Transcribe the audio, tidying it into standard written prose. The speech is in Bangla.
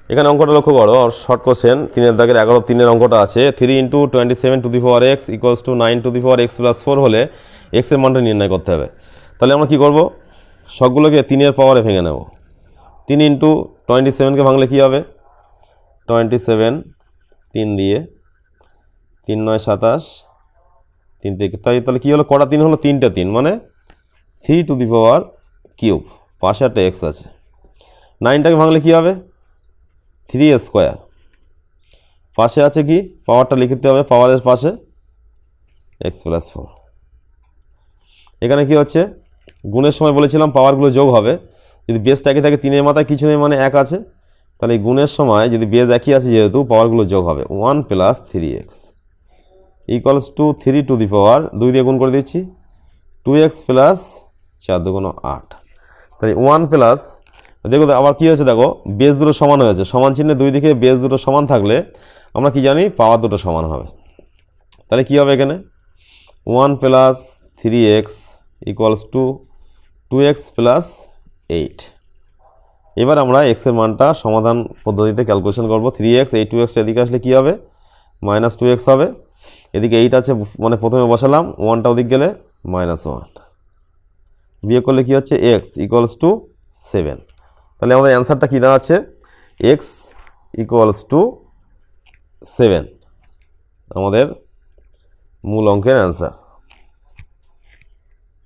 এখানে অঙ্কটা লক্ষ্য করো, শর্ট কোশ্চেন 3 দাগের 11 3 অঙ্কটা আছে 3 × 27 to the power x = 9 to the power x + 4 হলে x এর মানটা নির্ণয় করতে হবে। তাহলে আমরা কি করব, সবগুলোকে 3 এর পাওয়ারে ভেঙে নেব। 3 × 27 কে ভাঙলে কি হবে, 27 3 দিয়ে 3 9 27 3 থেকে, তাহলে কি হলো, কটা 3 হলো, 3টে 3 মানে 3 টু দি পাওয়ার কিউব, পাশে একটা x আছে। 9টাকে ভাঙলে কি হবে, 3 স্কোয়ার, পাশে আছে কি, পাওয়ারটা লিখতে হবে, পাওয়ারের পাশে x + 4। এখানে কি হচ্ছে, গুণের সময় বলেছিলাম পাওয়ারগুলো যোগ হবে, যদি বেসটা একই থাকে 3-এর মাথায় কিছু নেই মানে 1 আছে, তাহলে এই গুণের সময় যদি বেস একই আছে যেহেতু পাওয়ারগুলো যোগ হবে, 1 + 3x = 3 টু দি পাওয়ার 2 দিয়ে গুণ করে দিচ্ছি, 2x + 4 × 8। তাই 1 প্লাস, দেখো আবার কী হয়েছে, দেখো বেস দুটো সমান হয়েছে, সমান চিহ্নে দুই দিকে বেস দুটো সমান থাকলে আমরা কি জানি, পাওয়ার দুটো সমান হবে। তাহলে কি হবে এখানে, 1 + 3x = 2x + 8। এবার আমরা x এর মানটা সমাধান পদ্ধতিতে ক্যালকুলেশন করব। 3x, এই 2x এদিকে আসলে কি হবে, -2x হবে। এদিকে 8 আছে মানে প্রথমে বসালাম, 1টা ওদিকে গেলে -1, বিয়োগ করলে কি হচ্ছে, x = 7। তাহলে আমাদের অ্যান্সারটা কী দাঁড়াচ্ছে, x = 7 আমাদের মূল অঙ্কের অ্যান্সার।